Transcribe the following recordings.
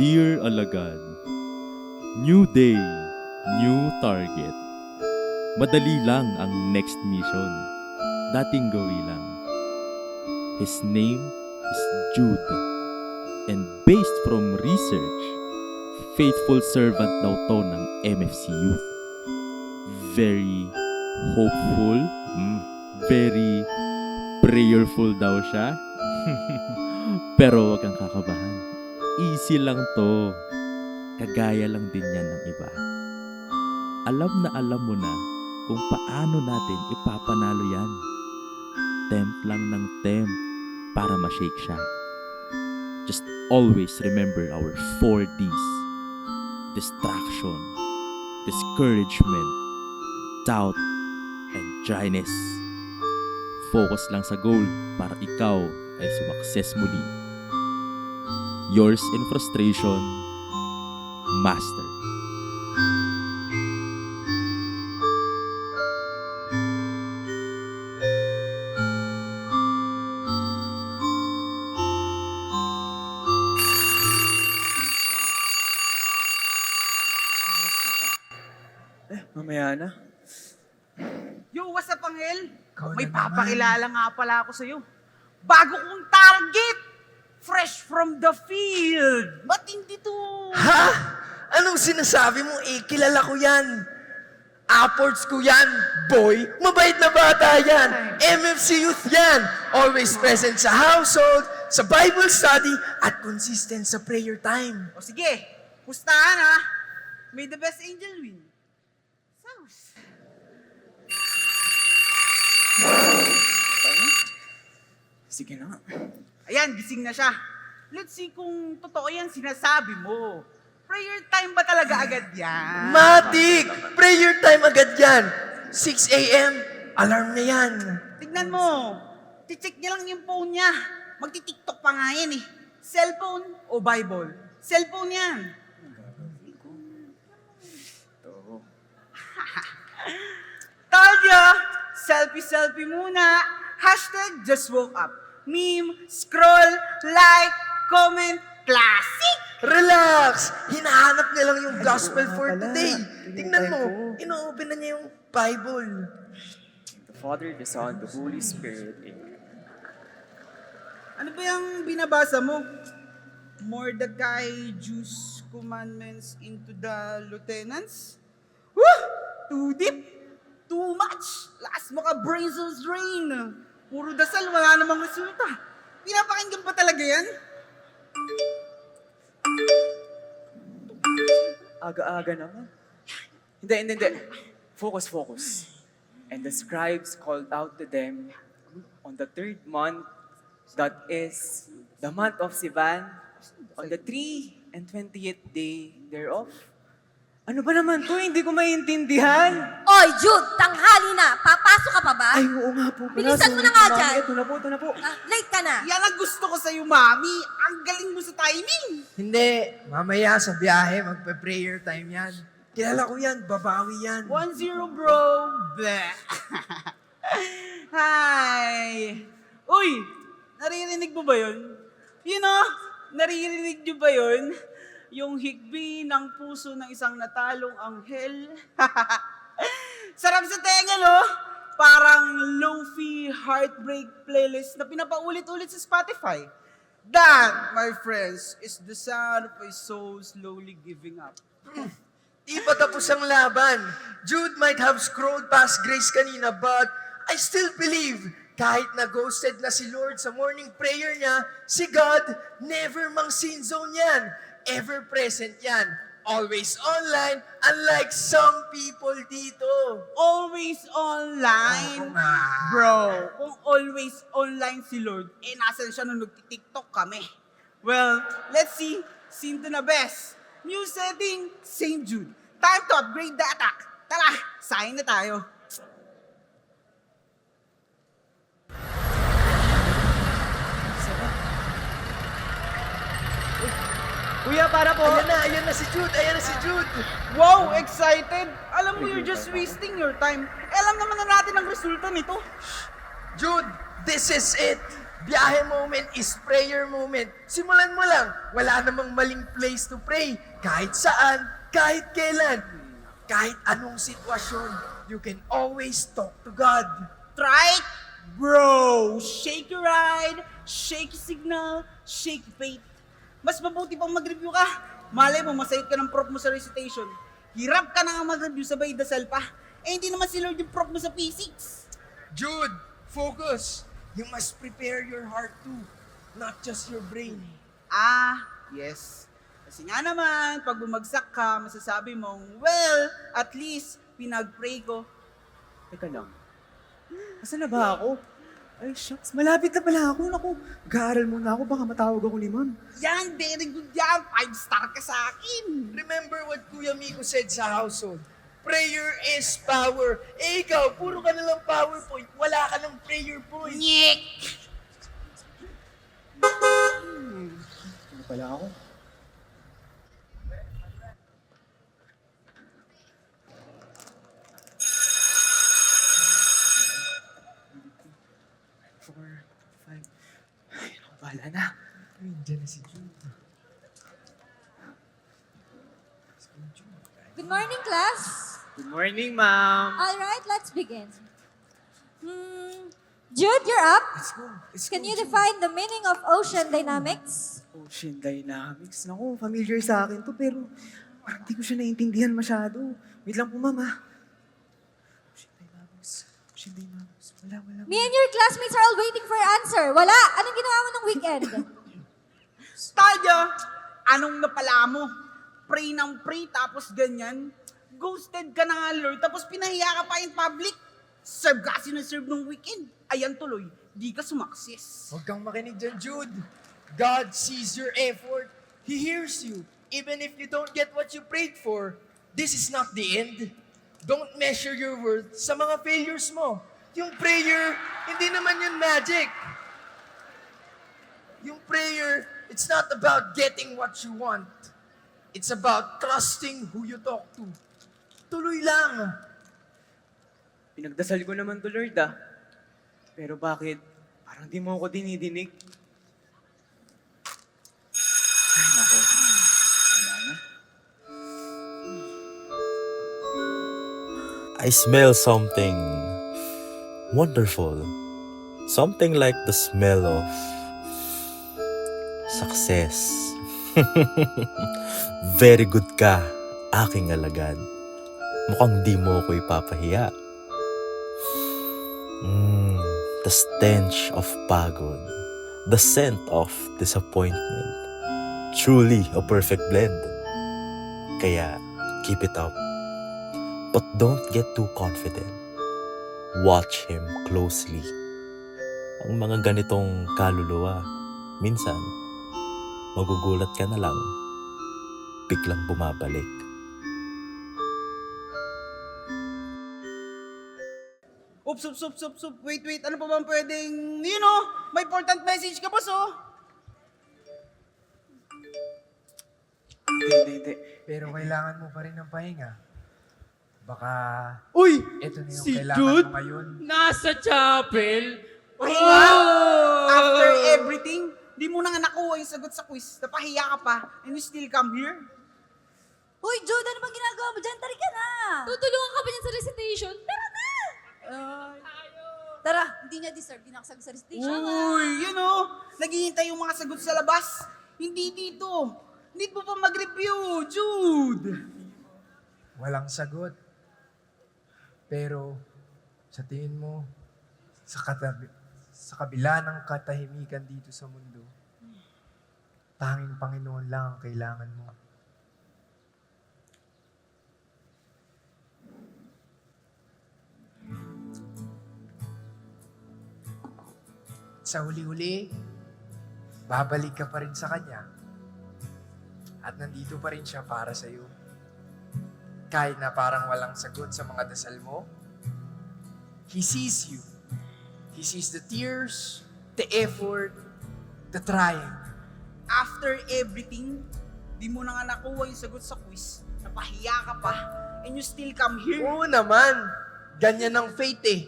Dear Alagad, new day, new target. Madali lang ang next mission. Dating gawi lang. His name is Jude. And based from research, faithful servant daw to ng MFC Youth. Very hopeful, very prayerful daw siya. Pero wag kang kakabahan. Easy lang to. Kagaya lang din yan ng iba. Alam na alam mo na kung paano natin ipapanalo yan. Tempt lang ng tempt para ma-shake siya. Just always remember our 4 Ds. Distraction, discouragement, doubt, and dryness. Focus lang sa goal para ikaw ay sumakses muli. Yours in frustration, Master. Mamaya na. Yo, what's up, Angel? Ikaw May na naman. papakilala nga pala ako sa'yo. Bago kong target! Fresh from the field! Matindi to! Ha? Anong sinasabi mo? Kilala ko yan. Upwards ko yan, boy. Mabait na bata yan. MFC Youth yan. Always present sa household, sa Bible study, at consistent sa prayer time. O sige, pustahan ha. May the best angel win. Saus. Sige na nga. Ayan, gising na siya. Let's see kung totoo yan sinasabi mo. Prayer time ba talaga agad yan? Matik! Prayer time agad yan. 6 a.m. Alarm na yan. Tignan mo. Ticheck niya lang yung phone niya. Magti-tiktok pa nga yan eh. Cellphone o Bible? Cellphone yan. Told ya! Selfie muna. Hashtag just woke up. Meme, scroll, like, comment, classic! Relax! Hinahanap niya lang yung gospel for today. Tingnan mo, ino-open na niya yung Bible. The Father, the Son, the Holy Spirit. Amen. Ano ba yung binabasa mo? Mordecai Jews commandments into the lieutenants? Woo! Too deep! Too much! Lakas mo ka brain cells drain! Puro dasal, wala namang resulta. Pinapakinggan pa talaga yan? Aga-aga naman. Hindi. Focus. And the scribes called out to them on the 3rd month, that is the month of Sivan, on the 3 and 20th day thereof. Ano ba naman to? Hindi ko maintindihan. Oy, Jude, tanghali na. Papasok ka pa ba? Ay, oo nga po. Bilisan mo na nga dyan. Ito na po. Ah, late ka na. Yan ang gusto ko sa'yo, Mami. Ang galing mo sa timing. Hindi, mamaya sa biyahe, magpe-prayer time yan. Kilala ko yan, babawi yan. 1-0, bro. Bleh. Hi. Uy, naririnig mo ba yun? Naririnig niyo ba yun? Yung higbi ng puso ng isang natalong anghel. Sarap sa tenga, no? Parang low-fee heartbreak playlist na pinapaulit-ulit sa Spotify. That, my friends, is the sound of my soul slowly giving up. Di pa tapos ang laban. Jude might have scrolled past Grace kanina, but I still believe kahit na ghosted na si Lord sa morning prayer niya, si God never mang sin zone yan. Ever present yan. Always online, unlike some people dito. Always online? Oo nga. Bro, kung always online si Lord, nasan siya nung nagtitiktok kami? Well, let's see. Sino na best? New setting, St. Jude. Time to upgrade the attack. Tara, sign na tayo. Kuya, para po. Ayan na si Jude. Wow, excited! Alam mo, you're just wasting your time. Alam naman na natin ang resulta nito. Jude, this is it. Biyahe moment is prayer moment. Simulan mo lang. Wala namang maling place to pray. Kahit saan, kahit kailan, kahit anong sitwasyon, you can always talk to God. Right? Bro, shake your ride, shake your signal, shake your faith. Mas mabuti pang mag-review ka. Malay mo, masayot ka ng prof mo sa recitation. Hirap ka na nga mag-review, sabay dasal pa. Eh, hindi naman si Lord yung prof mo sa physics. Jude, focus. You must prepare your heart too, not just your brain. Ah, yes. Kasi nga naman, pag bumagsak ka, masasabi mong, well, at least, pinag-pray ko. Teka lang. Asan na ba ako? Ay, shucks. Malapit na pala ako. Naku, mag-aaral muna ako. Baka matawag ako ni ma'am. Yan, very good yan. 5-star ka sa akin. Remember what Kuya Miko said sa household. Prayer is power. Eh ikaw, puro ka na lang PowerPoint. Wala ka ng prayer point. Nyek! Ano pala ako? Four, five. Ay, naku, bahala na. Diyan na si Jude. Good morning, class. Good morning, ma'am. All right, let's begin. Jude, you're up. Let's go. Let's Can go, you Jude. define the meaning of ocean dynamics? Ocean dynamics. Naku, familiar sa akin to, pero parang hindi ko siya naiintindihan masyado. Wait lang po, ma'am, ha? Ocean dynamics. Ocean dynamics. Wala. Me and your classmates are all waiting for your answer. Wala. Anong ginawa mo ng weekend? Tayo, anong napala mo? Pray ng pray, tapos ganyan. Ghosted ka na nga, Lord, tapos pinahiya ka pa in public. Serve ka kasi serve nung weekend. Ayan tuloy, di ka sumaksis. Huwag kang makinig dyan, Jude. God sees your effort. He hears you. Even if you don't get what you prayed for, this is not the end. Don't measure your worth sa mga failures mo. Yung prayer, hindi naman yun magic. Yung prayer, it's not about getting what you want. It's about trusting who you talk to. Tuloy lang. Pinagdasal ko naman to, Lord, ah. Pero bakit? Parang di mo ako dinidinig. Ay, naku. Wala na. I smell something wonderful. Something like the smell of success. Very good ka, aking alagad. Mukhang di mo ako ipapahiya. The stench of pagod. The scent of disappointment. Truly a perfect blend. Kaya, keep it up. But don't get too confident. Watch him closely. Ang mga ganitong kaluluwa, minsan, magugulat ka na lang, biglang bumabalik. Oops. Wait. Ano pa bang pwedeng, may important message ka, boss, oh. Hindi. Pero kailangan mo pa rin ng pahinga. Baka Uy! ito na yung Si kailangan Jude? mo ngayon. Nasa chapel? Ay, nga, after everything, di mo na nga nakuha yung sagot sa quiz. Napahiya ka pa, and you still come here? Uy, Jude, ano bang ginagawa mo dyan? Tari ka na. Tutulungan ka ba niyan sa recitation? Tara na! Tara, hindi niya deserve. Di nakasag sa recitation. Uy, naghihintay yung mga sagot sa labas. Hindi dito. Need mo pa mag-review, Jude. Walang sagot. Pero sa tingin mo, sa kabila ng katahimikan dito sa mundo, tanging Panginoon lang ang kailangan mo. Sa huli-huli, babalik ka pa rin sa Kanya. At nandito pa rin siya para sa iyo. Kahit na parang walang sagot sa mga dasal mo, He sees you. He sees the tears, the effort, the trying. After everything, di mo na nga nakuha yung sagot sa quiz. Napahiya ka pa, and you still come here. Oo naman, ganyan ang faith eh.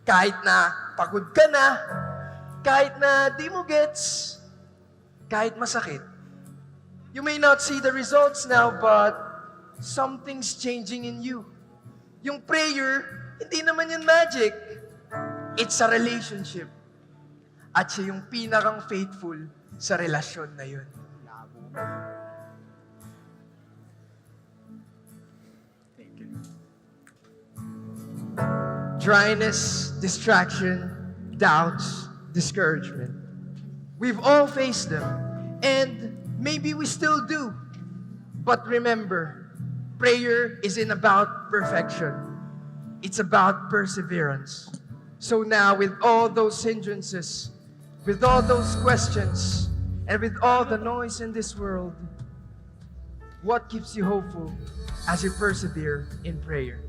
Kahit na pagod ka na, kahit na di mo gets, kahit masakit. You may not see the results now, but something's changing in you. Yung prayer, hindi naman yan magic. It's a relationship. At siya yung pinakang faithful sa relasyon na yun. Thank you. Dryness, distraction, doubts, discouragement. We've all faced them, and maybe we still do. But remember, prayer isn't about perfection. It's about perseverance. So now, with all those hindrances, with all those questions, and with all the noise in this world, what keeps you hopeful as you persevere in prayer?